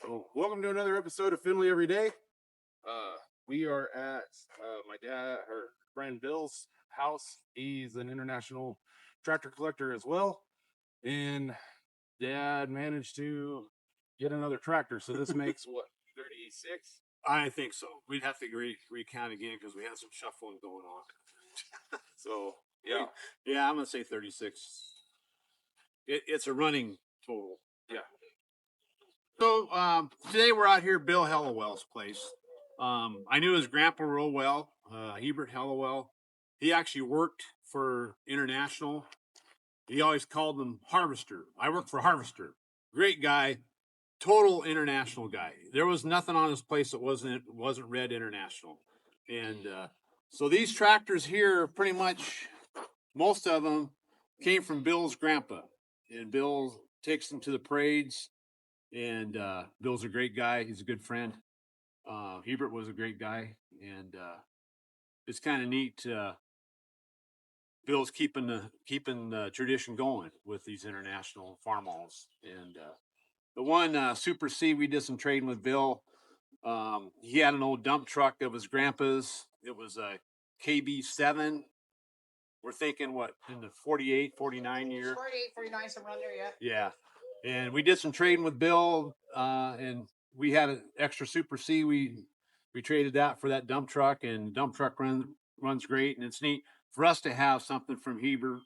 So, welcome to another episode of Finlay Everyday. We are at my dad, her friend Bill's house. He's an international tractor collector as well, and Dad managed to get another tractor. So this makes what 36. I think so. We'd have to recount again because we had some shuffling going on. So yeah, Yeah, I'm gonna say 36. It's a running total. yeah. So today we're out here at Bill Hellowell's place. I knew his grandpa real well, Hebert Hellowell. He actually worked for International. He always called them Harvester. I worked for Harvester. Great guy, total international guy. There was nothing on his place that wasn't Red International. And so these tractors here, pretty much most of them came from Bill's grandpa. And Bill takes them to the parades. And Bill's a great guy. He's a good friend. Hebert was a great guy. And it's kind of neat. Bill's keeping the tradition going with these international farmhauls. And the one Super C, we did some trading with Bill. He had an old dump truck of his grandpa's. It was a KB7. We're thinking what, in the 48, 49 year? 48, 49, somewhere around there, yeah. Yeah. And we did some trading with Bill, and we had an extra Super C. We traded that for that dump truck, and dump truck runs great. And it's neat for us to have something from Hebert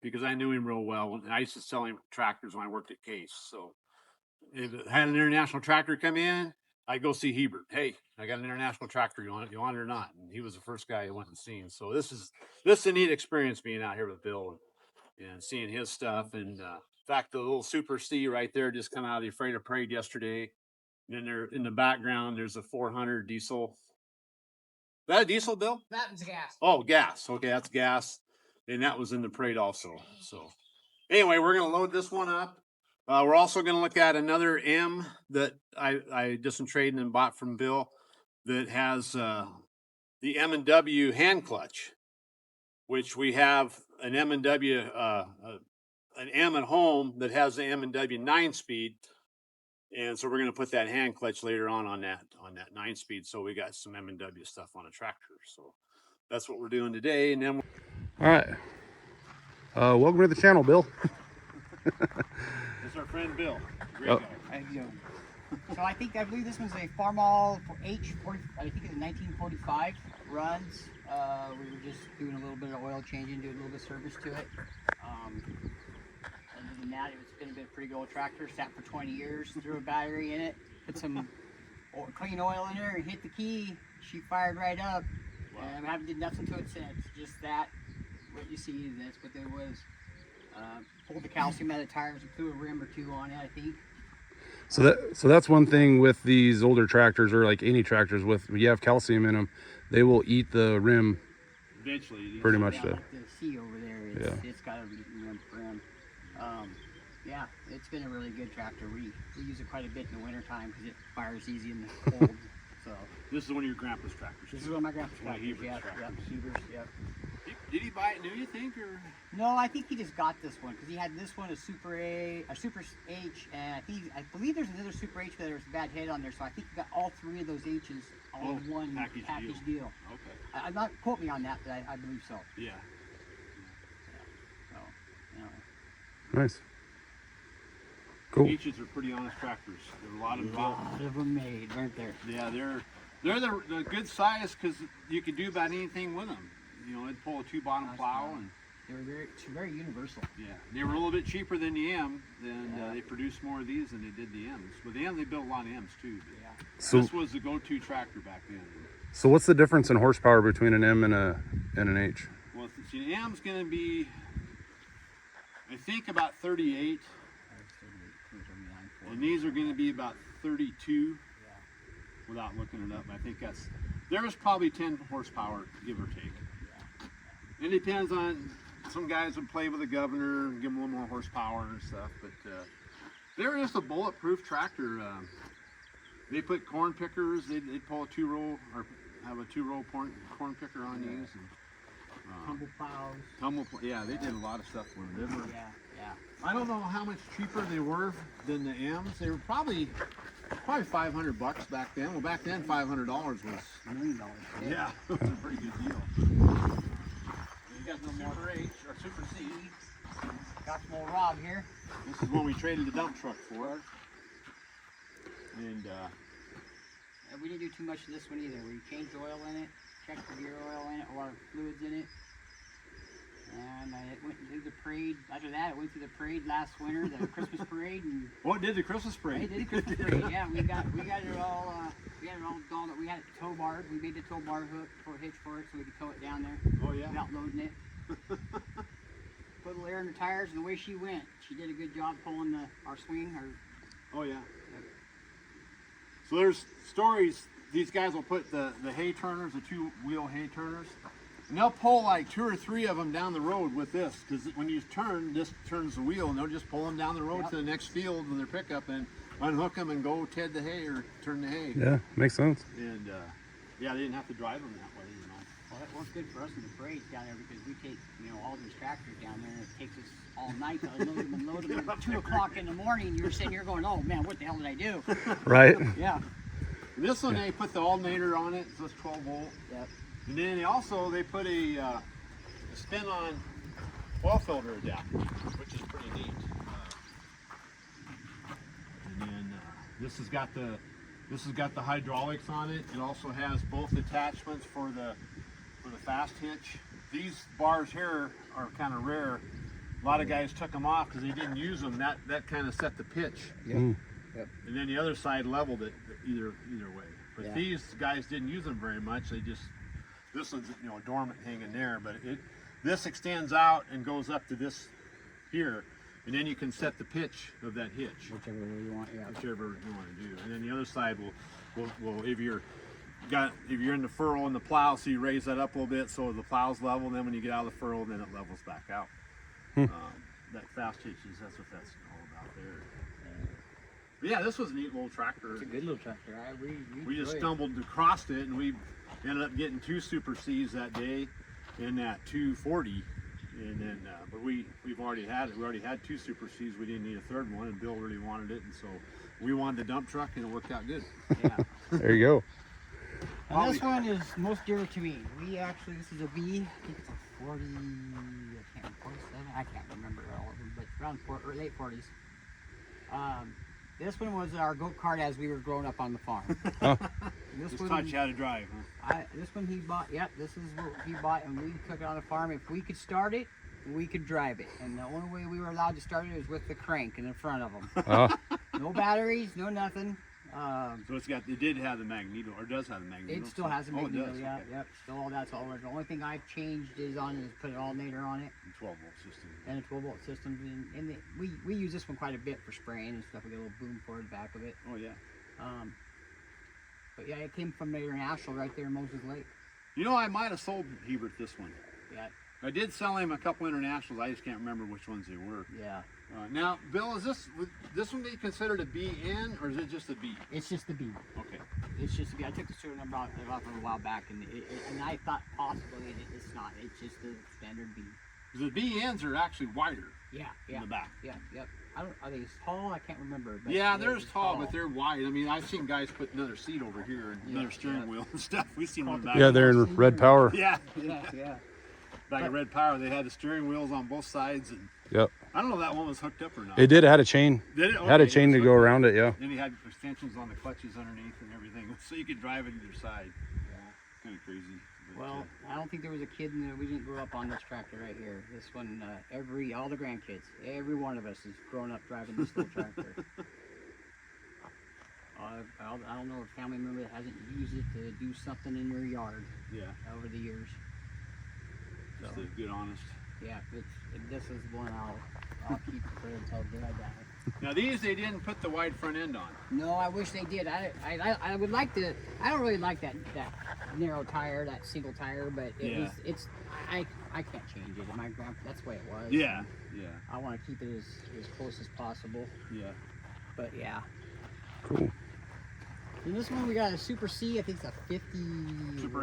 because I knew him real well. I used to sell him tractors when I worked at Case. So if it had an international tractor come in, I'd go see Hebert. Hey, I got an international tractor. You want it or not? And he was the first guy I went and seen. So this is a neat experience being out here with Bill and seeing his stuff. And in fact, the little Super C right there just come out of the Afraid of Parade yesterday. And then there in the background, there's a 400 diesel. Is that a diesel, Bill? That one's gas. Oh, gas. Okay, that's gas. And that was in the parade also. So anyway, we're going to load this one up. We're also going to look at another M that I did some trading and bought from Bill that has the M&W hand clutch, which we have an M&W, an M at home that has the M&W 9-speed. And so we're going to put that hand clutch later on that 9-speed. So we got some M&W stuff on a tractor. So that's what we're doing today. And then All right. Welcome to the channel, Bill. this is our friend Bill. Great guy. So I believe this one's a Farmall H40. I think it's a 1945 runs. We were just doing a little bit of oil changing, doing a little bit of service to it. Other than that, it's been a pretty good old tractor. Sat for 20 years, threw a battery in it, put some clean oil in there, and hit the key. She fired right up. Wow. And I haven't did nothing to it since. Just that. What you see, that's what there was. Pulled the calcium out of the tires and threw a rim or two on it, I think. So that's one thing with these older tractors, or like any tractors with you have calcium in them, they will eat the rim Eventually. pretty much. Yeah, like the C over there, it's got a rim. Yeah, it's been a really good tractor. We use it quite a bit in the winter time because it fires easy in the cold. So This is one of your grandpa's tractors. this is one of my grandpa's One of tractors. Hebert's tractors. Hebert's, yep. Did he buy it new, you think, or? No, I think he just got this one because he had this one, a Super H, and I believe there's another Super H, but there's a bad head on there. So I think he got all three of those H's all in one package deal. Okay. I'm not quote me on that, but I believe so. Yeah. So, anyway. Nice. Cool. H's are pretty honest tractors. There are a lot of them. A lot of them made, weren't there? Yeah, they're the good size because you could do about anything with them. You know, it'd pull a 2-bottom plow, and They were very universal. yeah, they were a little bit cheaper than the M. They produced more of these than they did the M's. With the M, they built a lot of M's too. Yeah. So This was the go-to tractor back then. so what's the difference in horsepower between an M and an H? Well, see, the M's going to be, I think, about 38, and these are going to be about 32. Without looking it up, I think there was probably 10 horsepower, give or take. It depends on, some guys would play with the governor and give them a little more horsepower and stuff, but they're just a bulletproof tractor. They put corn pickers, they'd pull a 2-row, or have a 2-row corn picker on these. And, Tumble plows. yeah, they did a lot of stuff with them. Yeah. I don't know how much cheaper they were than the M's. They were probably probably $500 back then. Well, back then $500 was $1 million. yeah, it was a pretty good deal. You got the Super H or Super C. Got some old Rob here. This is one we traded the dump truck for. And We didn't do too much of this one either. We changed oil in it, checked the gear oil in it, a lot of fluids in it. And it went through the parade. After that, it went through the parade last winter, the Christmas parade. And what did the Christmas parade? it did the Christmas parade. Yeah, we got it all. We had it all dolled up. We had it tow barred. We made the tow bar hook for hitch for it, so we could tow it down there Oh yeah. without loading it. Put a little air in the tires, and away she went. She did a good job pulling our swing. Oh yeah. So there's stories. These guys will put the hay turners, the 2-wheel hay turners, and they'll pull like 2 or 3 of them down the road with this, because when you turn, this turns the wheel, and they'll just pull them down the road to the next field with their pickup and unhook them and go ted the hay or turn the hay. Yeah, makes sense. And yeah, they didn't have to drive them that way, you know. Well, that works good for us in the parades down there because we take, all these tractors down there, and it takes us all night to unload them and load them. At 2 o'clock in the morning, you're sitting here going, "Oh man, what the hell did I do?" Right? Yeah. This one, they put the alternator on it, so it's 12 volt. Yep. And then they put a spin-on oil filter adapter, which is pretty neat. And then this has got the hydraulics on it. It also has both attachments for the fast hitch. These bars here are kind of rare. A lot of guys took them off because they didn't use them. That kind of set the pitch. Yep. Yep. And then the other side leveled it either way. But Yeah. these guys didn't use them very much. They just, this one's dormant hanging there, but this extends out and goes up to this here, and then you can set the pitch of that hitch, Whichever way you want. Yeah. whichever you want to do. And then the other side will if you're in the furrow in the plow, so you raise that up a little bit so the plow's level. And then when you get out of the furrow, then it levels back out. That fast hitches, that's what that's all about there. But yeah, this was a neat little tractor. It's a good little tractor. We just enjoy it. stumbled across it, and we ended up getting 2 Super Cs that day in that 240. And then, but we've already had it. We already had 2 Super Cs. We didn't need a third one, and Bill really wanted it, and so we wanted the dump truck, and it worked out good. Yeah. There you go. And this one is most dear to me. This is a B. I think it's a 40. 47. I can't remember all of them, but around late 40s. This one was our goat cart as we were growing up on the farm. Oh. Just taught you how to drive, huh? This one he bought. Yep, this is what he bought, and we took it on the farm. If we could start it, we could drive it, and the only way we were allowed to start it was with the crank in the front of them. Oh. No batteries, no nothing. So it did have the magneto, or does have the magneto. It still has a magneto. Oh, it does? Yeah, Okay. yep. Still all that's all. The only thing I've changed is put an alternator on it. And 12 volt system. And a 12 volt system, and we use this one quite a bit for spraying and stuff. We get a little boom for the back of it. Oh yeah. But yeah, it came from the International right there in Moses Lake. I might have sold Hebert this one. Yeah, I did sell him a couple internationals. I just can't remember which ones they were. yeah. Now, Bill, would this one be considered a BN, or is it just a B? It's just the B. Okay. It's just a B. I took the serial number off a while back, and I thought possibly it's not. It's just the standard B. The BNs are actually wider Yeah, in yeah, the back. yeah, yep. Are they tall? I can't remember. But Yeah, they're there's tall, but they're wide. I mean, I've seen guys put another seat over here and another steering yeah. wheel and stuff. We've seen one back. Yeah, they're in red power. Yeah, Yeah. back at Red Power, they had the steering wheels on both sides, and Yep. I don't know if that one was hooked up or not. It did. It had a chain. Did it? Had a Okay, chain it to was go hooked up. around it. Yeah. Then he had extensions on the clutches underneath and everything, so you could drive it either side. Kind of crazy. But, Well, I don't think there was a kid we didn't grow up on this tractor right here. This one, all the grandkids, every one of us has grown up driving this little tractor. I don't know a family member that hasn't used it to do something in their yard yeah, over the years. So, just a good honest. yeah, this is one I'll keep for until the day I die. Now these, they didn't put the wide front end on. No, I wish they did. I would like to. I don't really like that narrow tire, that single tire, but Yeah. I can't change it. My grandpa, that's the way it was. Yeah, yeah, I want to keep it as close as possible. yeah. But yeah. Cool. In this one we got a Super C. I think it's a 51, Super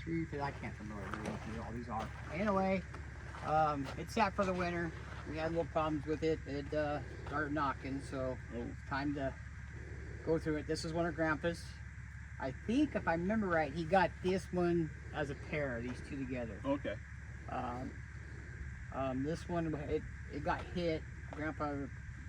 53. I can't remember what all these are. Anyway, it sat for the winter. We had little problems with it. It started knocking, so it's time to go through it. This is one of Grandpa's. I think, if I remember right, he got this one as a pair, these two together. Okay. This one, it got hit. Grandpa,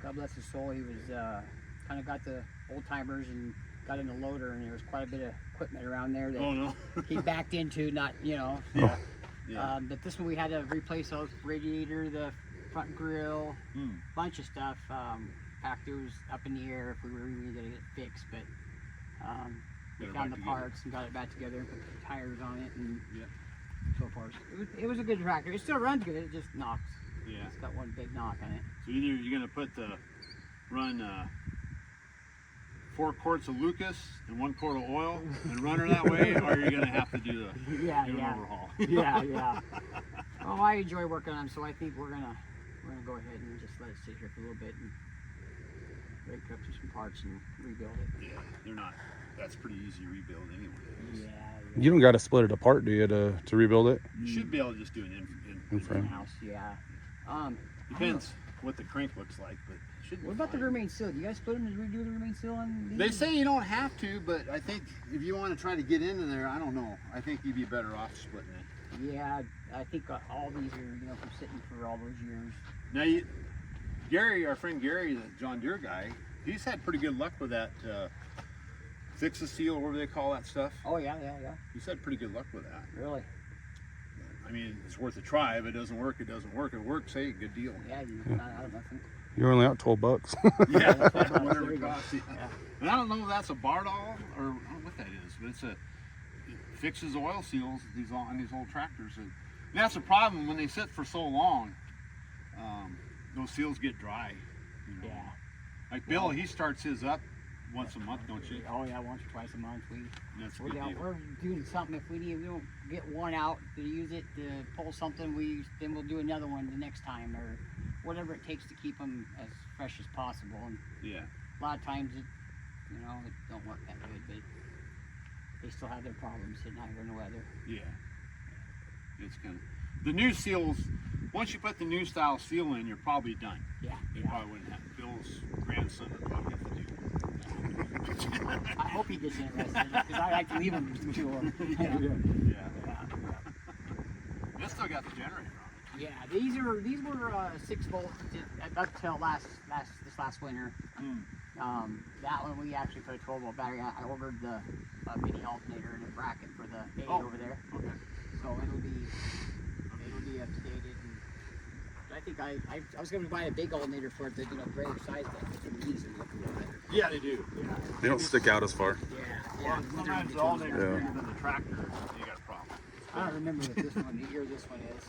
God bless his soul, he was kind of got the old timers and got in the loader, and there was quite a bit of equipment around there that Oh no. he backed into, not, you know. Yeah. Yeah. But this one we had to replace the radiator, the front grill, bunch of stuff. Packed those up in the air if we were really gonna get it fixed, but we found the parts and got it back together and put the tires on it and so forth. It was a good tractor. It still runs good. It just knocks. Yeah. It's got one big knock on it. So either you're gonna run 4 quarts of Lucas and 1 quart of oil and run her that way, or you're gonna have to do an overhaul. yeah. Oh, I enjoy working on them, so I think we're gonna go ahead and just let it sit here for a little bit and break up some parts and rebuild it. Yeah, they're not. That's pretty easy to rebuild anyway. Yeah. You don't got to split it apart, do you, to rebuild it? You should be able to just do an In frame. house. Yeah. Depends what the crank looks like, but it should be What about the fine. remain seal? Do you guys split them and redo the remain seal on these? They say you don't have to, but I think if you want to try to get into there, I don't know. I think you'd be better off splitting it. Yeah, I think all these are, from sitting for all those years. Now, Gary, our friend Gary, the John Deere guy, he's had pretty good luck with that fix a seal, or whatever they call that stuff. Oh yeah. He's had pretty good luck with that. Really? I mean, it's worth a try. If it doesn't work, it doesn't work. If it works, hey, good deal. Yeah, you're not out of nothing. You're only out $12. Yeah, that's what I'm whatever saying. it costs. Yeah. Yeah. And I don't know if that's a Bardol or I don't know what that is, but it fixes oil seals on these old tractors. And that's a problem when they sit for so long. Those seals get dry. Yeah. Like Bill, he starts his up once a month, don't you? Oh yeah, once or twice a month. That's a We're good deal. we're doing something. If we don't get one out to use it to pull something, then we'll do another one the next time, or whatever it takes to keep them as fresh as possible. And Yeah. a lot of times it don't work that good, but they still have their problems sitting out here in the weather. Yeah. It's kind of the new seals. Once you put the new style seal in, you're probably done. Yeah. You probably wouldn't have. Bill's grandson would probably have to do. I hope he gets interested because I like to leave him to him. Yeah. That's still got the generator on it. Yeah, these were 6 volt up till this last winter. That one we actually put a 12 volt battery. I ordered the mini alternator and a bracket for the A over there. Okay. So it'll be updated. And I think I was going to buy a big alternator for it, the greater size, but the knees look a little better. Yeah, they do. Yeah. They don't stick out as far. Yeah. Sometimes the alternator's bigger than the tractor. You got a problem. I don't remember what the year this one is.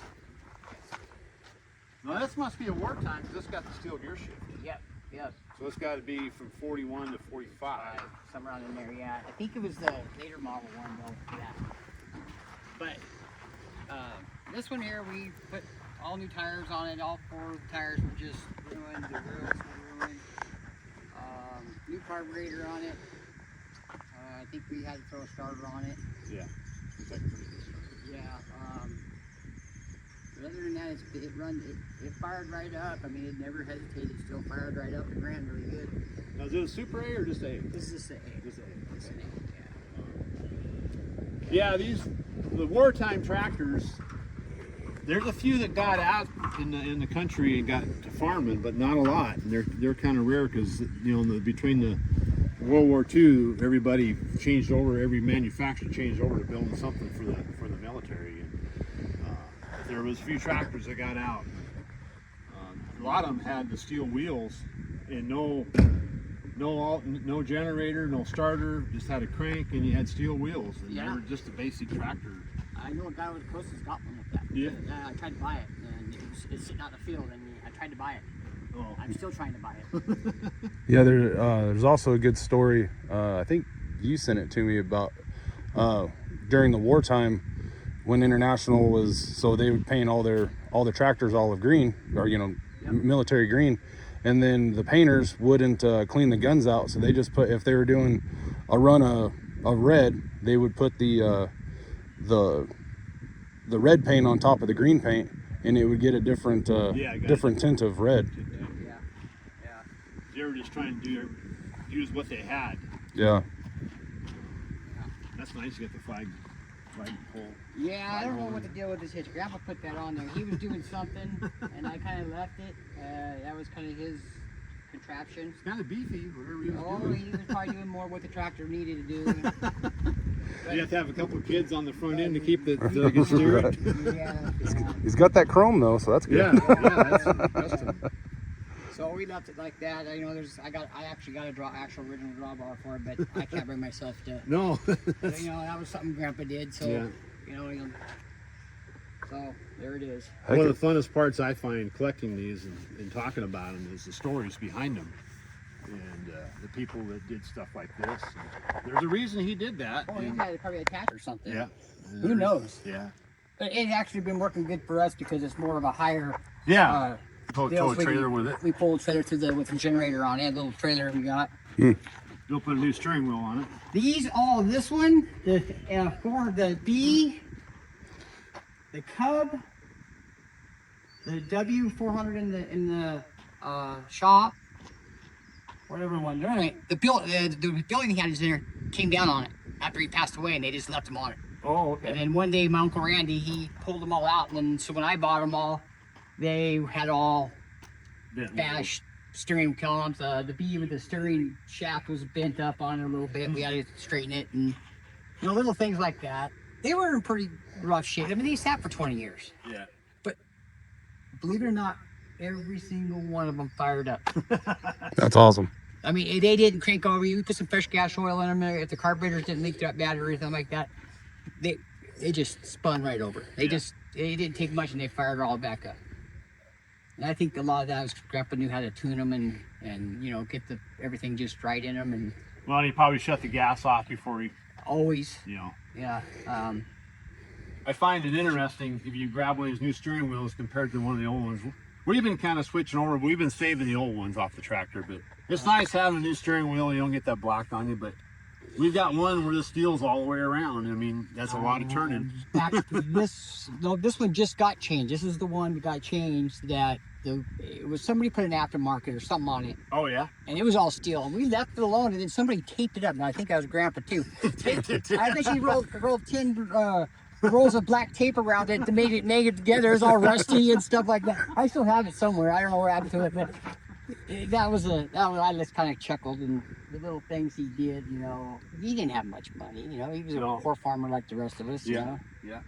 No, this must be a wartime because it's got the steel gear shift. Yep. So it's got to be from 41 to 45. Somewhere around in there, yeah. I think it was the later model one though for that. But this one here, we put all new tires on it. All 4 tires were just ruined. The wheels were ruined. New carburetor on it. I think we had to throw a starter on it. Yeah. It's like a pretty good start. Yeah. But other than that, it fired right up. I mean, it never hesitated. It still fired right up and ran really good. Now, is it a Super A or just A? This is the A. Just A. It's an A, Yeah, the wartime tractors. There's a few that got out in the country and got to farming, but not a lot. And they're kind of rare because between the World War II, everybody changed over. Every manufacturer changed over to building something for the military. And there was a few tractors that got out. A lot of them had the steel wheels and no generator, no starter, just had a crank and you had steel wheels. And they were just a basic tractor. I know a guy with close has got one like that. Yeah. I tried to buy it, and it's sitting out in the field, and I tried to buy it. Oh. I'm still trying to buy it. Yeah, there's also a good story. I think you sent it to me about during the wartime when International was, so they would paint all their tractors olive green, or military green, and then the painters wouldn't clean the guns out, so they just put, if they were doing a run of red, they would put the red paint on top of the green paint, and it would get a different different tint of red. They were just trying to use what they had. Yeah. That's nice to get the flag pole. Yeah, I don't know what the deal with this hitch. Grandpa put that on there. He was doing something, and I kind of left it. That was kind of his contraption. It's kind of beefy, whatever he was Oh, doing. he was probably doing more what the tractor needed to do. You have to have a couple of kids on the front end to keep the so they can steer it. Yeah. He's got that chrome though, so that's good. Yeah, that's custom. So we left it like that. You know, I actually got a actual original drawbar for it, but I can't bring myself to. No. But, you know, that was something Grandpa did. So Yeah. you know, so there it is. One of the funnest parts I find collecting these and talking about them is the stories behind them. And the people that did stuff like this. And there's a reason he did that. Oh, he and- had it probably attached or something. yeah. Who knows? Yeah. But it's actually been working good for us because it's more of a higher. Yeah. Tow deal, a so we trailer can- with it. We pull a trailer with the generator on it. A little trailer we got. You'll put a new steering wheel on it. This one, the B, the Cub, the W400 in the shop, whatever one. Anyway, the building he had is in there came down on it after he passed away, and they just left him on it. Oh, okay. And then one day, my Uncle Randy, he pulled them all out, and then so when I bought them all, they had all bashed steering columns. The B with the steering shaft was bent up on it a little bit. We had to straighten it, and you know, little things like that. They were in pretty rough shape. I mean, they sat for 20 years. Yeah. But believe it or not, every single one of them fired up. That's awesome. I mean, they didn't crank over. You put some fresh gas oil in them. If the carburetors didn't leak that bad or anything like that, they just spun right over. They didn't take much, and they fired all back up. And I think a lot of that was Grandpa knew how to tune them and you know, get everything just right in them, and Well, he probably shut the gas off before he, always, you know. yeah. I find it interesting if you grab one of these new steering wheels compared to one of the old ones. We've been kind of switching over. We've been saving the old ones off the tractor, but it's nice having a new steering wheel. You don't get that black on you, but we've got one where the steel's all the way around. I mean, that's a lot of turning. This one just got changed. This is the one that got changed. It was somebody put an aftermarket or something on it, Oh, yeah? and it was all steel. And we left it alone, and then somebody taped it up. Now I think I was Grandpa too. I think she rolled 10 rolls of black tape around it to make it together. It was all rusty and stuff like that. I still have it somewhere. I don't know where happened to it, but I just kind of chuckled, and the little things he did. You know, he didn't have much money. You know, he was a No. poor farmer like the rest of us. You Yeah. know? Yeah.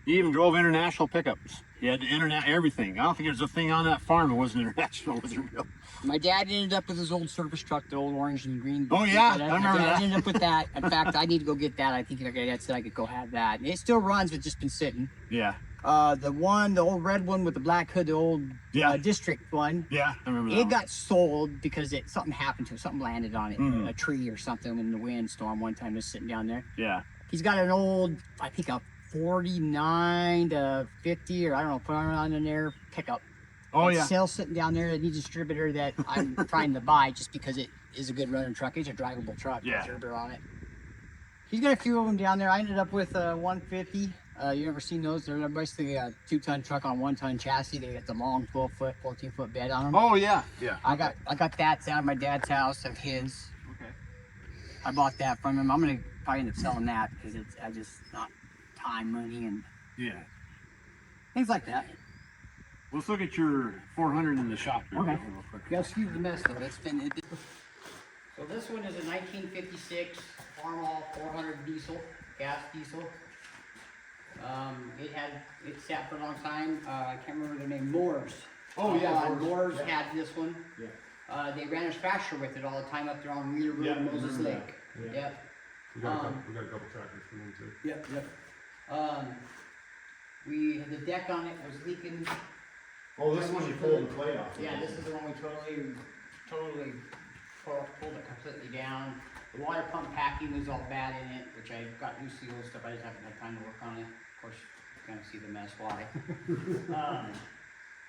He even drove international pickups. He had everything. I don't think there's a thing on that farm that wasn't international, was there, Bill? My dad ended up with his old service truck, the old orange and green. Oh, yeah, My I remember dad that. ended up with that. In fact, I need to go get that. I think my dad said I could go have that. And it still runs, but just been sitting. Yeah. The old red one with the black hood, the old Yeah. district one. Yeah, I remember that. It got sold because something happened to it. Something landed on it, Mhm. a tree or something in the windstorm one time. Just sitting down there. Yeah. He's got an old, I think a 49 to 50, or I don't know, put on in there pickup. Oh, It's yeah. still sitting down there. The distributor that I'm trying to buy just because it is a good running truck. It's a drivable truck. Yeah. Distributor on it. He's got a few of them down there. I ended up with a 150. You ever seen those? They're basically a 2-ton truck on a 1-ton chassis. They got the long 12-foot, 14-foot bed on them. Oh, yeah. Yeah. I got that down at my dad's house of his. Okay. I bought that from him. I'm gonna probably end up selling that because it's not time, money, and Yeah. things like that. Let's look at your 400 in the shop here. Okay. Real quick. Yeah, excuse the mess though. So this one is a 1956 Farmall 400 diesel, gas diesel. It sat for a long time. I can't remember their name. Moore's. Oh, yeah, Moore's. Moore's Yeah. had this one. Yeah. They ran a tractor with it all the time up there on Wheeler Road, Yeah, I Moses remember that. Lake. Yeah. Yep. We got a couple tractors from them too. Yep. The deck on it was leaking. Oh, this one you pulled the plate off. Yeah, this is the one we totally pulled it completely down. The water pump packing was all bad in it, which I got new seals and stuff. I just haven't had time to work on it. Of course, you're gonna see the mess why.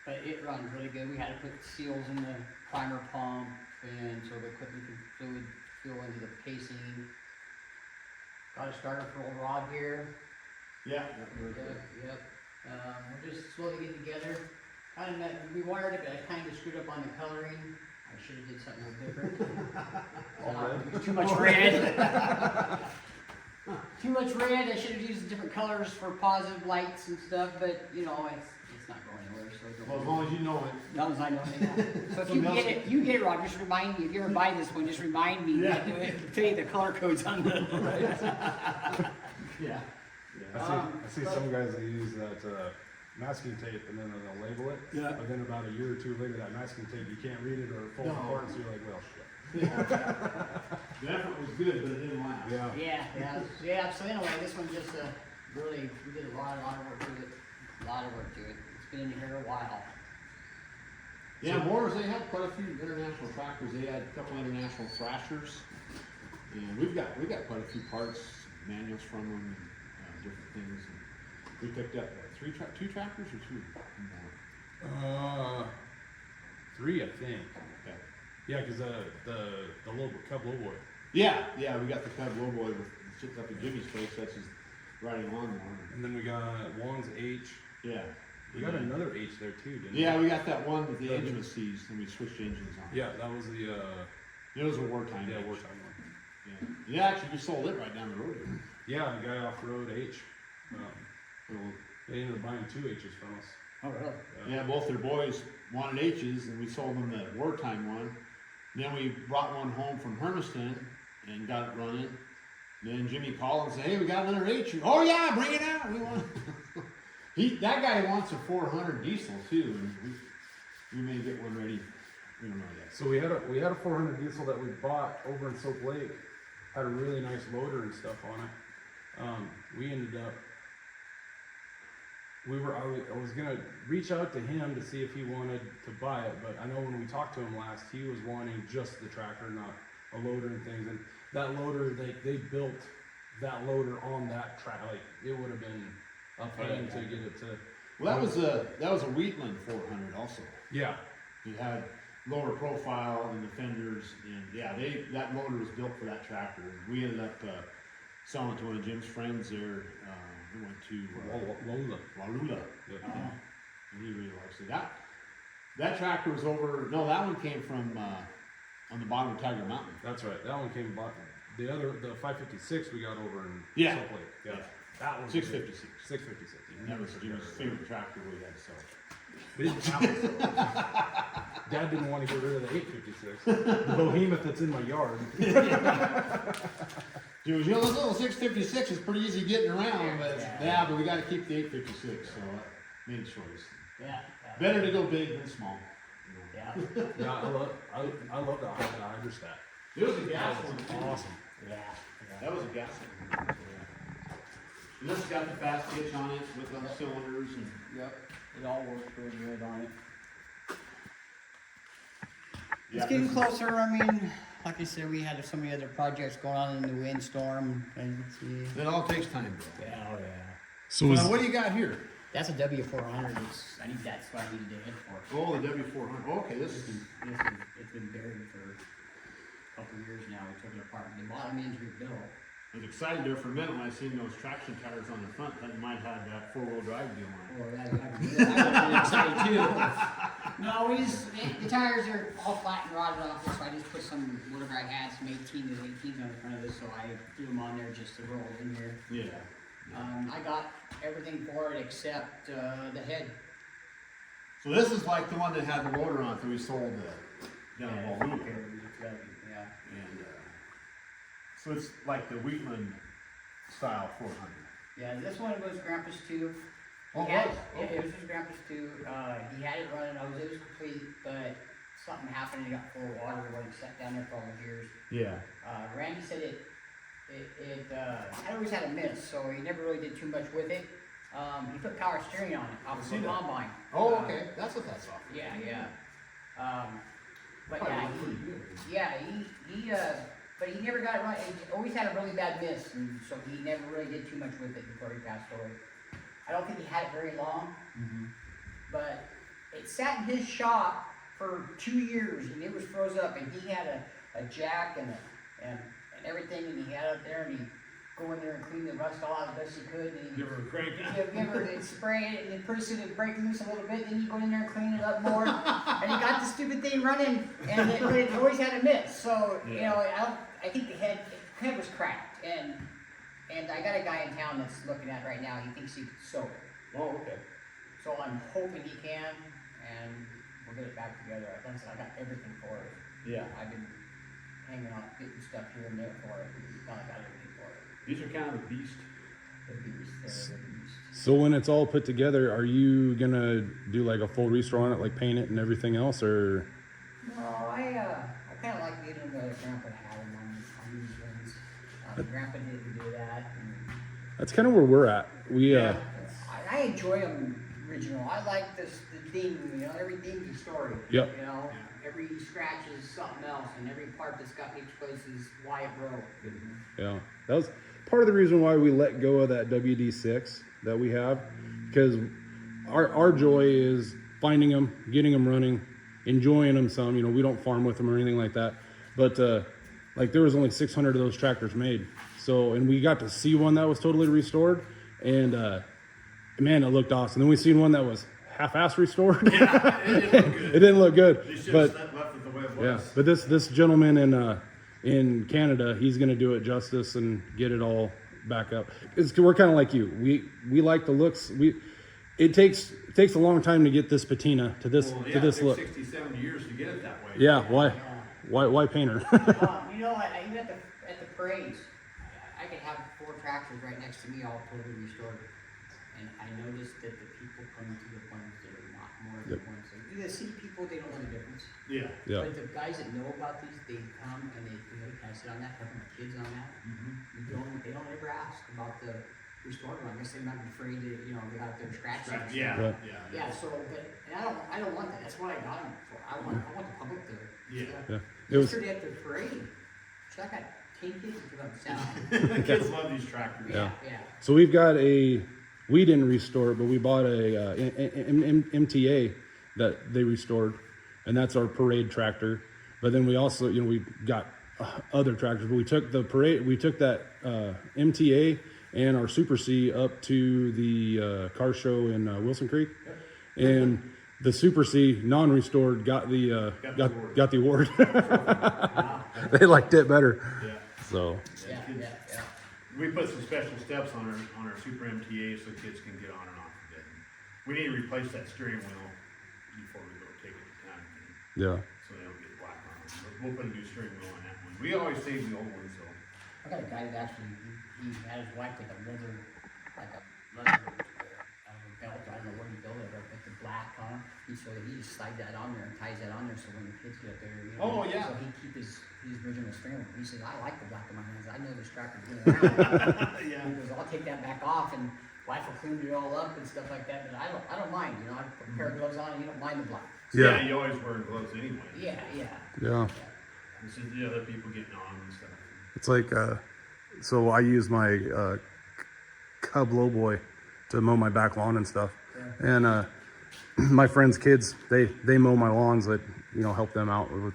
But it runs really good. We had to put seals in the primer pump, and so the equipment could fill into the casing. Got a starter for old Rob here. Yeah. Yep. We're just slowly getting together. We wired it, but I kind of screwed up on the coloring. I I should have did something a little different. All red? Too much red. Too much red. I should have used different colors for positive lights and stuff, but you know, it's not going anywhere. So don't Well, as worry. long as you know it. As long as I know it. So if you get it, you get it, Rob. Just remind me. If you ever buy this one, just remind me. Yeah. To tell you the color codes on the. Yeah. I see some guys that use that masking tape and then they'll label it. Yeah. But then about a year or two later, that masking tape, you can't read it or it falls No. apart, so you're like, well, shit. The effort was good, but it didn't last. Yeah. So anyway, this one just really, we did a lot of work to it. A lot of work to it. It's been in here a while. Yeah, Moores, they had quite a few international tractors. They had a couple international thrashers. And we've got quite a few parts, manuals from them, and different things. And we picked up two tractors or two more? 3, I think. Okay. Yeah, because the little Cub Lowboy. Yeah, we got the Cub Lowboy with sits up at Jimmy's place. That's his riding lawnmower. And then we got Juan's H. Yeah. We got another H there too, didn't Yeah, we got that one with the engine was seized and we switched engines on. Yeah, that was the It was a wartime. yeah, H. wartime one. Yeah. Yeah, actually, we sold it right down the road here. Yeah, the guy off the road H. So, They ended up buying 2 H's from us. Oh, really? yeah, both their boys wanted H's, and we sold them the wartime one. Then we brought one home from Hermiston and got it running. Then Jimmy called and said, "Hey, we got another H." Oh yeah, bring it out. We want. That guy wants a 400 diesel too, and we may get one ready. We don't know yet. So we had a 400 diesel that we bought over in Soap Lake. Had a really nice loader and stuff on it. We ended up. I was gonna reach out to him to see if he wanted to buy it, but I know when we talked to him last, he was wanting just the tractor, not a loader and things. And that loader, they built that loader on that track. Like it would have been up to him to get it to. Well, that was a Wheatland 400 also. Yeah. It had lower profile and the fenders, and yeah, that loader was built for that tractor. And we ended up selling it to one of Jim's friends there. We went to Lola. Walula, Yeah. and he really likes it. That tractor was over. No, that one came from on the bottom of Tiger Mountain. That's right. That one came about. The 556 we got over in Yeah. Soap Lake. Yeah. Yeah. That was 656. 656. And that was Jim's favorite tractor we had to sell. We didn't have it, so. Dad didn't want to get rid of the 856. The behemoth that's in my yard. Dude, this little 656 is pretty easy getting around, but Yeah. but we got to keep the 856, so I made a choice. Yeah. Better to go big than small. Yeah. Yeah, I love the hydrostat. It was a That gas was one. awesome. Yeah. That was a gas one. And this has got the fast pitch on it with the cylinders and. Yep. It all works pretty good on it. Yeah, It's getting this is- closer. I mean, like I said, we had so many other projects going on in the windstorm, and see. It all takes time. Yeah, oh yeah. So Now, what do you got here? That's a W400. I need that's what I needed to head for. Oh, the W400. Okay, this is. It's been buried for a couple of years now. We took it apart. The bottom end's rebuilt. I was excited there for a minute when I seen those traction tires on the front. Thought you might have that 4-wheel drive deal on it. Or I would have been excited too. No, the tires are all flat and rotted off, so I just put some, whatever I had, some 18s and 18s on the front of this, so I threw them on there just to roll in here. Yeah. I got everything for it except the head. So this is like the one that had the loader on it that we sold down in Walloon. Yeah. And so it's like the Wheatland style 400. Yeah, this one was Grandpa's too. Oh, He it had- was? Yeah, Okay. it was his Grandpa's too. He had it running, it was complete, but something happened and it got full of water when it sat down there for all those years. Yeah. Randy said it had always had a miss, so he never really did too much with it. He put power steering on it off see of the that. combine. Oh, okay. That's what that's off. Yeah. But Probably yeah, looked pretty good. but he never got it right. He always had a really bad miss, and so he never really did too much with it before he passed away. I don't think he had it very long, but it sat in his shop for 2 years, and it was froze up, and he had a jack and everything, and he had it there, and go in there and clean the rust all out as best you could. And Give her a crank. give her and spray it, and then pretty soon it break loose a little bit. Then you go in there and clean it up more, and you got the stupid thing running, and it always had a miss. So you know, I think the head was cracked, and I got a guy in town that's looking at it right now. He thinks he could sew it. Oh, okay. So I'm hoping he can, and we'll get it back together. Like I said, I got everything for it. Yeah. I've been hanging on, getting stuff here and there for it. I got everything for it. These are kind of a beast. The beast, they're the beast. So when it's all put together, are you gonna do like a full restore on it, like paint it and everything else, or? No, I kind of like getting the Grandpa had him on these ones. Grandpa didn't do that. And That's kind of where we're at. We I enjoy them original. I like the theme, you know, every theme's a story. Yep. You know, every scratch is something else, and every part that's got each place is why it broke. Yeah, that was part of the reason why we let go of that WD6 that we have, because our joy is finding them, getting them running, enjoying them some. You know, we don't farm with them or anything like that, but like there was only 600 of those tractors made. So, and we got to see one that was totally restored, and man, it looked awesome. Then we seen one that was half-ass restored. Yeah, it Didn't look good. They should But have left it the way it was. yeah, but this gentleman in Canada, he's gonna do it justice and get it all back up. We're kind of like you. We like the looks. It takes a long time to get this patina to this Well, to this it look. took 60, 70 years to get it that way. Yeah, why paint her? You know, even at the parades, I could have 4 tractors right next to me, all totally restored. And I noticed that the people come to the ones that are not more than Yep. ones. The city people, they don't know the difference. Yeah. Yeah, But the guys that know about these, they come and they, you know, can I sit on that? Have my kids on that? They don't ever ask about the restored one. I guess they might be afraid that, you know, they got their scratches. and stuff. Yeah, Right. yeah. Yeah, so, but, and I don't want that. That's what I got them for. I want the public to. Yeah. yeah. It was Yesterday at the parade, so I got 10 kids because I'm sad. The kids love these tractors. Yeah. Yeah. So we've got we didn't restore it, but we bought a MTA that they restored, and that's our parade tractor. But then we also, you know, we got other tractors, but we took that MTA and our Super C up to the car show in Wilson Creek, and the Super C non-restored got the award. They liked it better. Yeah. So Yeah. We put some special steps on our Super MTA so kids can get on and off of it. We need to replace that steering wheel before we go take it to town again, yeah. so they don't get black on it. We'll put a new steering wheel on that one. We always save the old ones though. I got a guy that actually, he had his wife take a leather belt. I don't know where he built it, but the black on it. So he just slides that on there and ties that on there. So when the kids get up there, you know, Oh, yeah. So he keep his original steering wheel. He says, I like the black in my hands. I know this tractor's been around. Yeah. He goes, I'll take that back off, and wife will clean it all up and stuff like that. But I don't mind. You know, I put a pair of gloves on, and you don't mind the black. Yeah, you always wear gloves anyway. Yeah. Yeah. This is the other people getting on and stuff. It's like, so I use my Cub Lowboy to mow my back lawn and stuff. Yeah. And my friends' kids, they mow my lawns, that, you know, help them out with,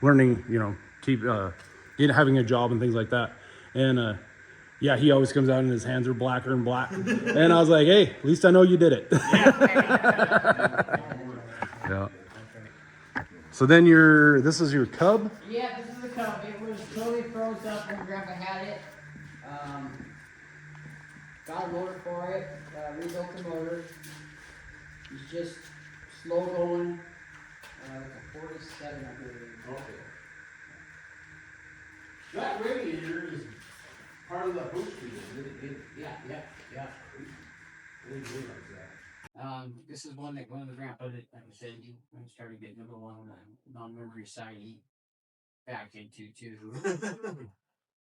learning, you know, keep having a job and things like that. And yeah, he always comes out and his hands are blacker and black. And I was like, hey, at least I know you did it. Yeah. So then this is your Cub? Yeah, this is the Cub. It was totally froze up when Grandpa had it. Got a motor for it. Rebuilt the motor. It's just slow going. It's a 47, I believe. Okay. That radiator is part of that booster, isn't it? Yeah. I didn't realize that. This is one of the grandpa that, like I said, he started getting number one on the non-memory side. He backed into too.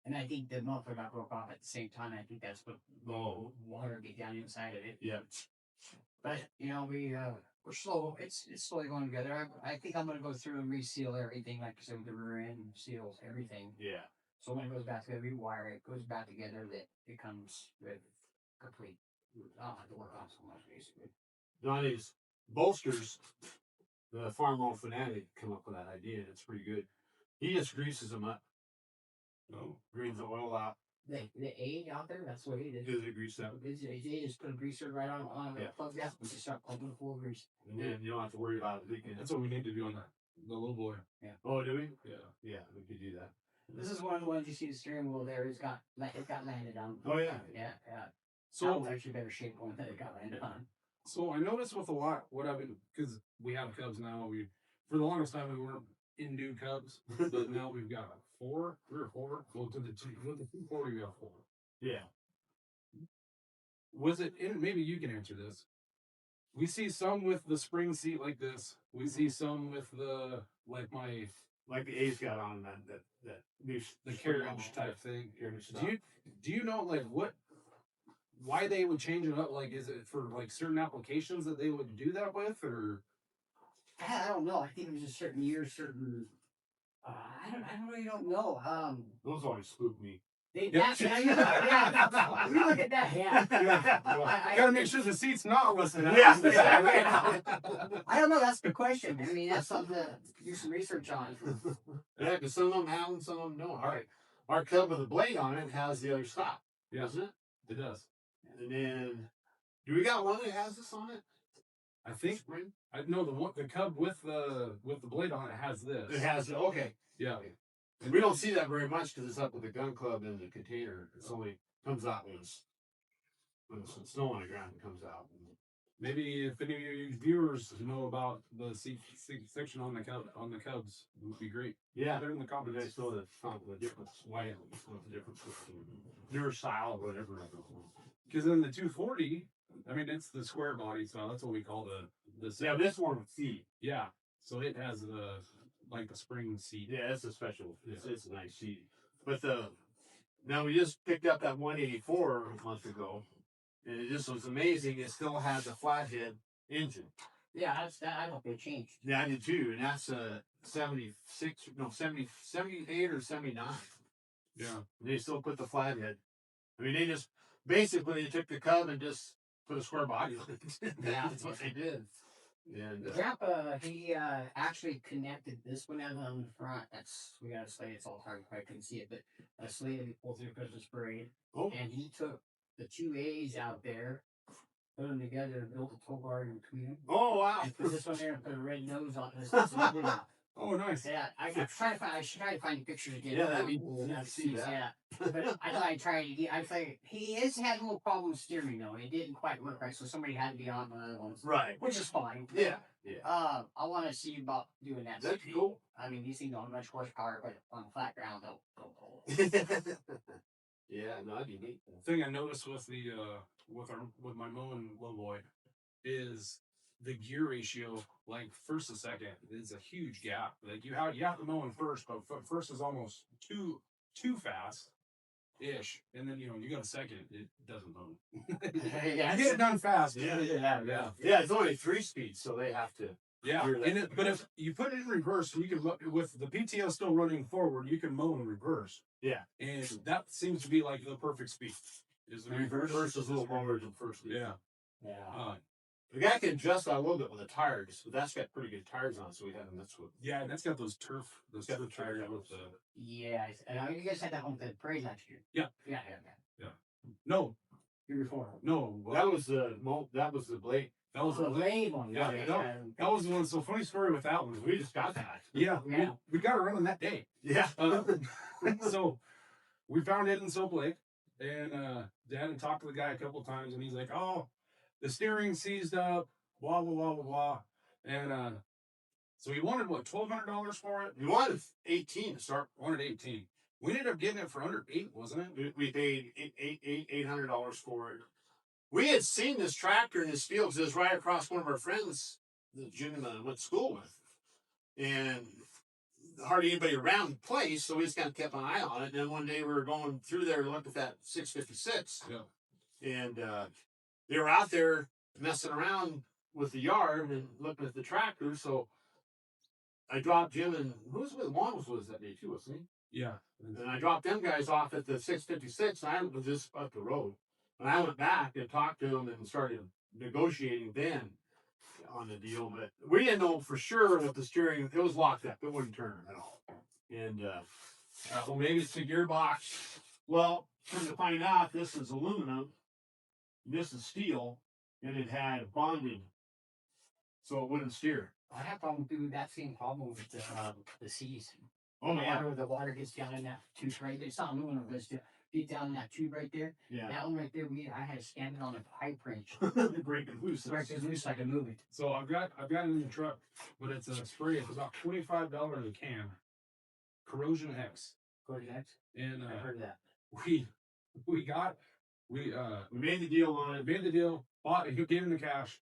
And I think the muffler got broke off at the same time. I think that's what water get down inside of it. Yeah. But you know, we're slow. It's slowly going together. I think I'm gonna go through and reseal everything, like I said, with the rear end seals everything. Yeah. So when it goes back together, rewire it, goes back together, that it comes with complete. I don't have to work on so much, basically. Now these bolsters, the Farm Roll Fanatic come up with that idea, and it's pretty good. He just greases them up. No, greens the oil out. The age out there, that's what it is. Is it greased up? They just put a greaser right on Yeah. the plug gas and just start pumping full of grease. And then you don't have to worry about it leaking. That's what we need to do on the little boy. Yeah. Oh, do we? Yeah. Yeah, we could do that. This is one of the ones you see the steering wheel there. It got landed on. Oh, yeah. Yeah. So that was actually better shape one that it got landed on. So I noticed with a lot what I've been, because we have Cubs now. We for the longest time we weren't into Cubs, but now we've got 3 or 4. Well, with the 240 we have 4. Yeah. Was it? And maybe you can answer this. We see some with the spring seat like this. We see some with the like the A's got on that new the carriage type thing. Carriage Do you know like why they would change it up? Like, is it for like certain applications that they would do that with, or? I don't know. I think it was just certain years, certain. I really don't know. Those always spook me. We look at that. Yeah. I gotta make sure the seat's not listed. Yeah. I don't know. That's the question. I mean, that's something to do some research on. Yeah, because some of them have them, some of them don't. All right. Our Cub with the blade on it has the other stop. Yeah. Doesn't it? It does. And then, do we got one that has this on it? I think. Spring? I know the Cub with the blade on it has this. It has. Okay. Yeah. And we don't see that very much because it's up with the gun club in the container. It only comes out when it's snow on the ground. It comes out. Maybe if any of you viewers know about the seat section on the Cubs, it would be great. Yeah, they're in the you comments. guys know the difference. Why? What's the difference between newer style or whatever? Because in the 240, I mean, it's the square body, so that's what we call the. Yeah, this one with seat. Yeah, so it has the spring seat. Yeah, it's a special. It's a nice seat. But now we just picked up that 184 a month ago, and it just was amazing. It still has a flathead engine. Yeah, I don't think it changed. Yeah, I did too, and that's a 78 or 79. Yeah, and they still put the flathead. I mean, they just basically took the Cub and just put a square body on it. Yeah, That's what they did. And Grandpa, he actually connected this one out on the front. We got a slate. It's all hard. You probably couldn't see it, but a slate that we pulled through Christmas parade. oh, And he took the 2 A's out there, put them together, and built a tow bar in between them. oh wow! And put this one there and put a red nose on this. Oh, nice. Yeah, I should try to find the pictures again. Yeah, that'd be cool. Yeah, to see that. Yeah, but I tried. He has had a little problem steering though. It didn't quite work right, so somebody had to be on one of the other ones, Right. which is fine. Yeah. Yeah. I want to see about doing that. That's cool. I mean, these things don't have much horsepower, but on flat ground, they'll pull. Yeah, no, that'd be neat. The thing I noticed with the with my mowing low boy is the gear ratio, like first to second, is a huge gap. Like you have to mow in first, but first is almost too fast ish, and then you got a second, it doesn't mow. Yeah, You get it done fast. Yeah. Yeah. Yeah, it's only 3 speeds, so they have to. Yeah, but if you put it in reverse, you can with the PTO still running forward, you can mow in reverse. Yeah. And that seems to be like the perfect speed. Is the reverse? Reverse is a little longer than first. Yeah. Yeah. The guy can adjust that a little bit with the tires, but that's got pretty good tires on, so we have them. That's what. Yeah, and that's got those turf got the tires turf with the. Yeah, and you guys had that one for the parade last year. Yeah. Yeah. No, Year before. no, That was the blade. that was The lame one. Yeah, that was the one. So funny story with that one. We just got that. Yeah, Yeah. we got it running that day. Yeah. So we found it in Soap Lake, and Dad had talked to the guy a couple of times, and he's like, "Oh, the steering seized up, blah blah blah blah blah," and so he wanted what, $1,200 for it. We wanted 18 to start. Wanted 18. We ended up getting it for under 8, wasn't it? We paid $800 for it. We had seen this tractor in his field because it was right across one of our friends that Jim went to school with, and hardly anybody around the place, so we just kind of kept an eye on it. And then one day we were going through there to look at that 656, and they were out there messing around with the yard and looking at the tractor. So I dropped Jim and Juan was with us that day too, wasn't he? Yeah. And I dropped them guys off at the 656, and I was just up the road. And I went back and talked to them and started negotiating then on the deal. But we didn't know for sure that the steering, it was locked up. It wouldn't turn at all. And Well, maybe it's the gearbox. Well, come to find out, this is aluminum, this is steel, and it had bonding, so it wouldn't steer. I have problem through that same problem with the seas. Oh man, The water gets down in that tube right there. It's not aluminum, but it's get down in that tube right there. yeah. That one right there, I had to stand it on a pipe wrench. Break it loose. Break it loose so I can move it. So I've got it in the truck, but it's a spray. It's about $25 a can. Corrosion X. Go to next. And I heard that. we We made the deal on it. made the deal, bought it, gave him the cash.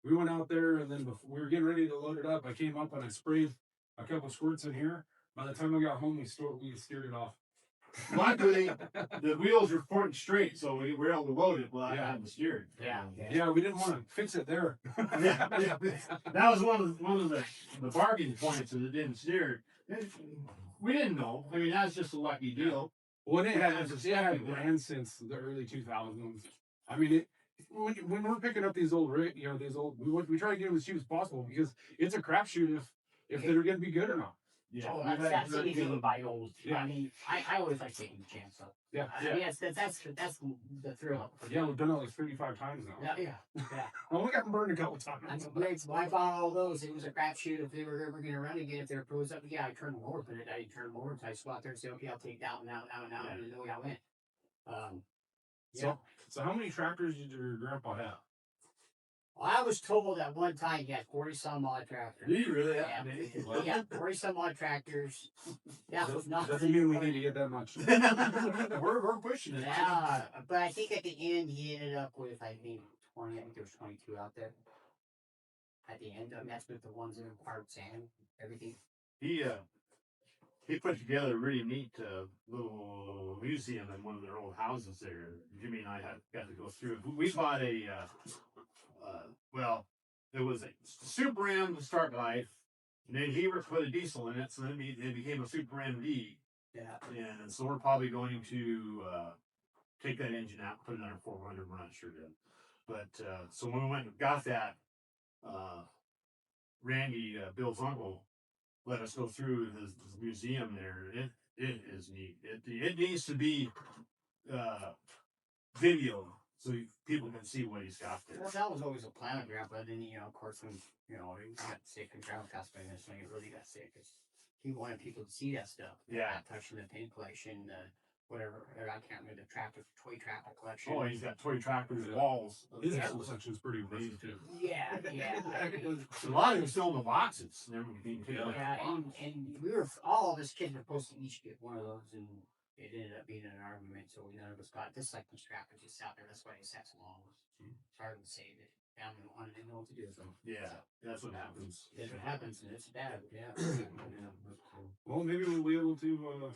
We went out there, and then before we were getting ready to load it up, I came up and I sprayed a couple squirts in here. By the time I got home, we steered it off. Luckily, the wheels were pointing straight, so we were able to load it without Yeah. having to steer it. Yeah, we didn't want to fix it there. Yeah. That was one of the bargain points that it didn't steer. We didn't know. I mean, that's just a lucky deal. Well, it had ran since the early 2000s. I mean, when we're picking up these old, we try to get them as cheap as possible because it's a crapshoot if they're going to be good or not. Yeah. Oh, that's easy to buy old. Yeah. I mean, I always like taking the chance up. Yeah, I mean, that's the thrill. yeah, we've done it like 35 times now. Yeah. I only got burned a couple times. That's great. So I bought all those. It was a crapshoot if they were ever going to run again. If they were pros up, yeah, I turned them over, but I didn't turn them over. So I go out there and say, okay, I'll take that one out, and the way I went. So how many tractors did your grandpa have? Well, I was told at one time he had 40 some odd tractors. Do you really? Yeah, 40 some odd tractors. Yeah, it was nothing. Doesn't mean we need to get that much. We're pushing it. Yeah, but I think at the end he ended up with, I think, 20. I think there was 22 out there. At the end, I mean, that's with the ones that required sand, everything. He put together a really neat little museum in one of their old houses there. Jimmy and I got to go through. We bought it was a Super M to start life, and then he put a diesel in it, so then it became a Super MD. Yeah. And so we're probably going to take that engine out, put it under 400. We're not sure yet. But so when we went and got that, Randy, Bill's uncle, let us go through his museum there. It is neat. It needs to be video so people can see what he's got there. Well, that was always a plan of Grandpa. Then, of course, when, he got sick and Grandpa passed away, and he really got sick. He wanted people to see that stuff. Yeah. Touching the paint collection, whatever. I can't remember the toy tractor collection. Oh, he's got toy tractors, walls. His Yeah. section's pretty impressive too. Yeah. A lot of them still in the boxes and everything too. Yeah, and we were, all of us kids were supposed to each get one of those, and it ended up being an argument, so none of us got this. Like the tractor just out there. That's why he sat so long. It's hard to save it. Family wanted to know what to do with them. Yeah, that's what happens. That's what happens, and it's bad. Yeah. Well, maybe we'll be able to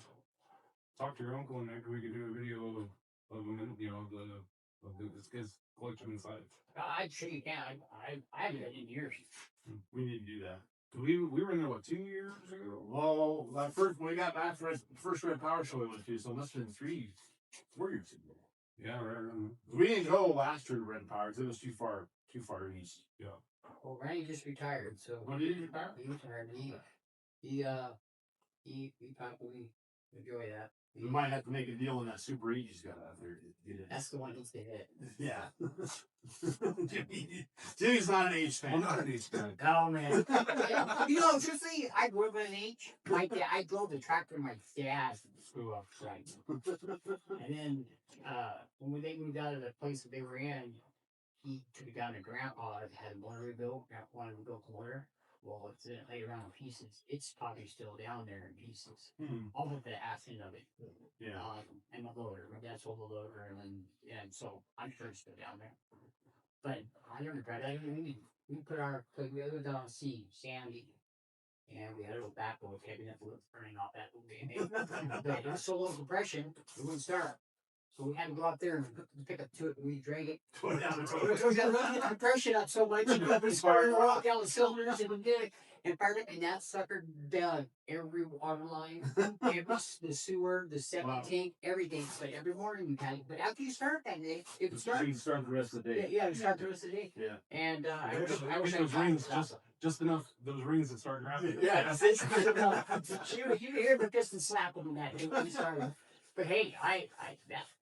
talk to your uncle, and maybe we could do a video of him, of his collection inside. I'd sure you can. I haven't done it in years. We need to do that. We were in there, what, 2 years ago? Well, when we got back for the first Red Power show we went to, so it must have been 4 years ago. Yeah, right. We didn't go last year to Red Power because it was too far east. Yeah. Well, Randy just retired, so When did he retire? he retired. He probably enjoy that. We might have to make a deal on that Super 8 he's got out there to get it. That's the one he's to hit. Yeah. Jimmy's not an H fan. I'm not an H fan. Oh man. Truthfully, I grew up in an H. I drove the tractor my dad grew up right. And then when they moved out of the place that they were in, he took it down to Grandpa that had a motor rebuilt. Grandpa wanted to rebuild the motor. Well, it's laid around in pieces. It's probably still down there in pieces. All of the ass end of it. Yeah. And the loader. My dad sold the loader, and so I'm sure it's still down there. But I don't regret it. We put we lived down the sea, Sandy, and we had a little backhoe cabinet that was burning off that little baby. But it was so low compression, it wouldn't start. So we had to go out there and pick up to it, and we drag it. We got to compression up so much, we started to rock down the cylinders, and we did it, and fired it, and that sucker dug every water line, the sewer, the septic tank, everything. But every morning we had it. But after you start that day, it would start. You start the rest of the day. Yeah, you start the rest of the day. Yeah. And I I wish wish I those had rings just enough. Those rings that start grabbing. Yeah, you hear the piston slap when that when we started. But hey,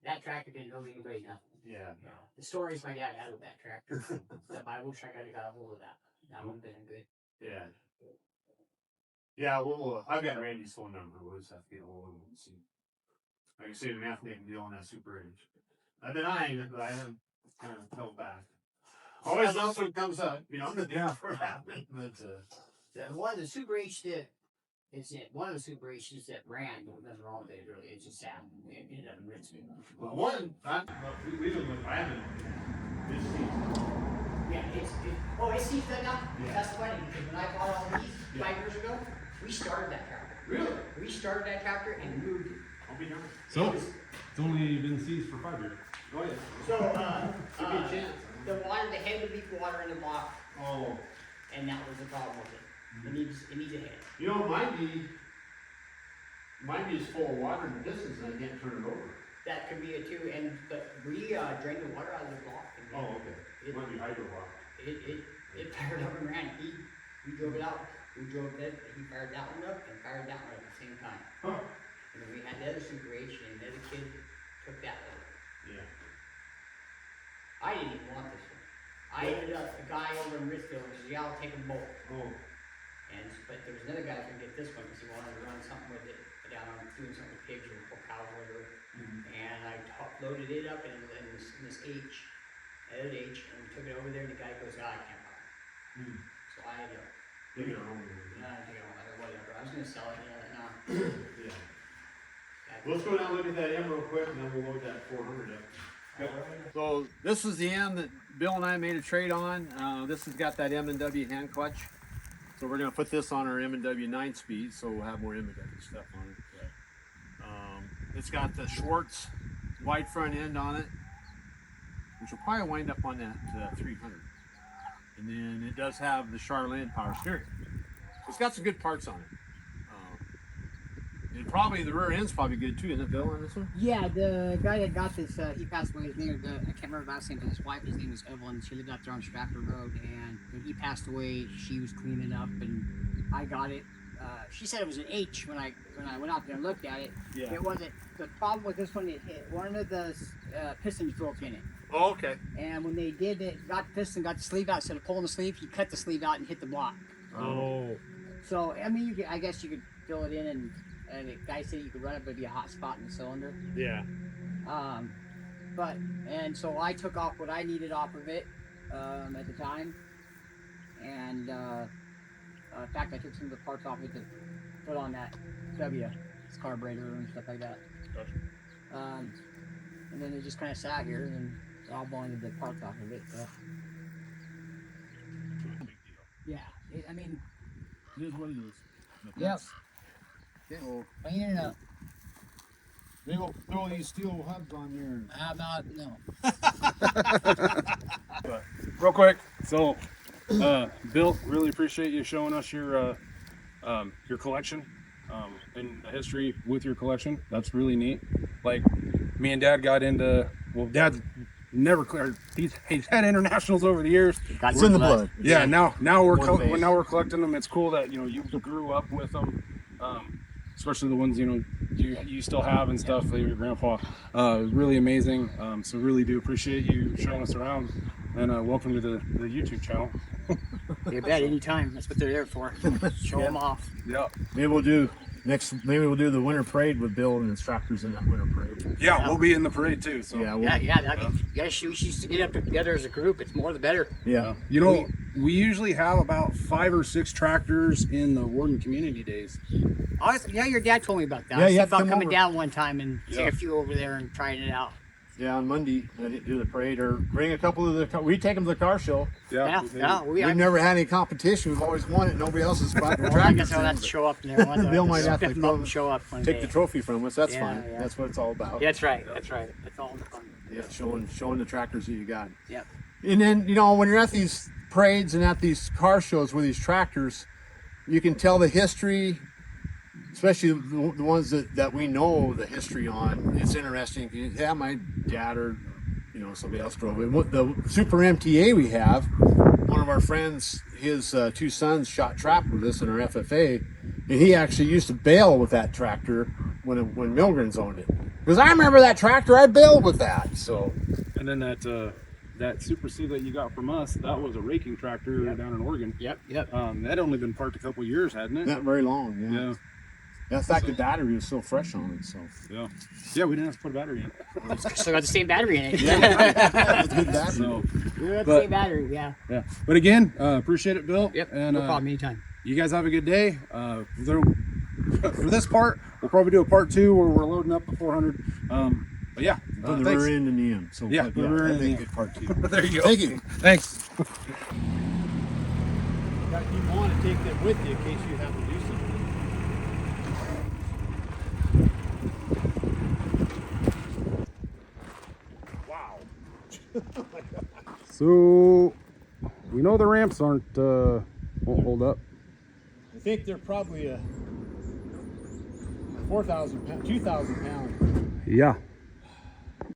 that tractor didn't owe anybody nothing. Yeah. The stories my dad had with that tractor. I wish I could have got a hold of that. That would have been good. Yeah. Yeah, well, I've got Randy's phone number. We'll just have to get a hold of him and see. I can see an athlete deal on that Super H. I've been eyeing it, but I haven't kind of held back. Always love when it comes up. You know, I'm the down for happening. But one of the Super H that one of the Super H's that ran. Nothing wrong with it really. It's just sad. It doesn't rinse me. well, one, we've been with, I haven't. This season. Yeah, it's Steve dug up. Yeah. That's funny because when I bought all these 5 years ago, we started that tractor. Really? We started that tractor and moved it. I'll be darned. So it's only been seized for 5 years. Go ahead. So Give me a chance. the head would leak water in the block, Oh. and that was the problem with it. It needs a head. You know, mine be is full of water in the distance and I can't turn it over. That could be it too. But we drained the water out of the block. And Oh, okay. It might be hydro water. It fired up and ran. We drove it out. We drove that. He fired that one up and fired that one up at the same time. Huh. And then we had the other Super H, and the other kid took that over. Yeah. I didn't even want this one. I ended up a guy over in Richfield and said, "Yeah, I'll take them both." Oh. But there was another guy that was gonna get this one because he wanted to run something with it down on doing something with pigs or cows or whatever. And I loaded it up in this H, and we took it over there, and the guy goes, "I can't buy it." So I had to. Take it home. Whatever. I was gonna sell it, no. Yeah. Let's go down and look at that M real quick, and then we'll load that 400 up. So this is the M that Bill and I made a trade on. This has got that M&W hand clutch. So we're gonna put this on our M&W 9-speed, so we'll have more M&W stuff on it. It's got the Schwartz wide front end on it, which will probably wind up on that 300. And then it does have the Charlene power steering. It's got some good parts on it. And probably the rear end's probably good too, isn't it, Bill, on this one? Yeah, the guy that got this, he passed away. His name, I can't remember the last name, but his wife, his name was Evelyn. She lived out there on Stratford Road, and when he passed away, she was cleaning up, and I got it. She said it was an H when I went out there and looked at it. Yeah. It wasn't. The problem with this one, it hit one of the pistons broke in it. Oh, okay. And when they did it, got the piston, got the sleeve out. Instead of pulling the sleeve, he cut the sleeve out and hit the block. Oh. So I mean, I guess you could fill it in, and the guy said you could run it, but it'd be a hot spot in the cylinder. Yeah. And so I took off what I needed off of it at the time, and in fact, I took some of the parts off it to put on that its carburetor and stuff like that. Gotcha. And then it just kind of sat here, and then I blinded the parts off of it. So. Yeah, I mean, It is what it is. yep. So Cleaning it up. they will throw these steel hubs on there. How about no? Real quick, so Bill, really appreciate you showing us your collection and the history with your collection. That's really neat. Like me and Dad got into, well, Dad's never cleared. He's had internationals over the years. It's in the blood. Yeah, now we're One now we're collecting them. It's cool that you grew up with them, especially the ones you still have and stuff. Like your grandpa, really amazing. So really do appreciate you showing us around, and welcome to the YouTube channel. You bet, anytime. That's what they're there for. Show them off. Yeah. Maybe we'll do the winter parade with Bill and instructors in that winter parade. Yeah, we'll be in the parade too. So Yeah. We used to get up together as a group. It's more the better. Yeah. We usually have about 5 or 6 tractors in the Warden Community Days. Oh, yeah, your dad told me about that. Yeah, I you was have to about come coming over. down one time and take a few over there and trying it out. Yeah, on Monday, I didn't do the parade or bring a couple of the. We take them to the car show. Yeah, We've never had any competition. We've always won it. Nobody else has bought the Well, I guess tractors. I'll have to show up there. Bill might have to Spiff 'em up come and show up one take day. the trophy from us. That's Yeah, fine. yeah. That's what it's all about. Yeah, that's right. That's right. That's all fun. Yeah, showing the tractors that you got. Yep. And then when you're at these parades and at these car shows with these tractors, you can tell the history, especially the ones that we know the history on. It's interesting. Yeah, my dad or somebody else drove it. The Super MTA we have, one of our friends, his two sons shot trap with us in our FFA, and he actually used to bail with that tractor when Milgren's owned it. Because I remember that tractor, I bailed with that. So. And then that Super C that you got from us, that was a raking tractor down in Oregon. Yep. Yep. That only been parked a couple of years, hadn't it? Not very long, yeah. Yeah. In fact, the battery was still fresh on it, so. Yeah. Yeah, we didn't have to put a battery in it. Still got the same battery in it. That's a good battery. So, Yeah, But- same battery. Yeah. yeah. But again, appreciate it, Bill. Yep. And no problem. Anytime. you guys have a good day. For this part, we'll probably do a part 2 where we're loading up the 400. But yeah, On the thanks. rear end and the end. So, Yeah, but the rear end that'd be a and good part two. There you go. Thank you. Thanks. You want to take them with you in case you have to do something. Wow. So we know the ramps won't hold up. I think they're probably a 4,000 pound, 2,000 pound. Yeah.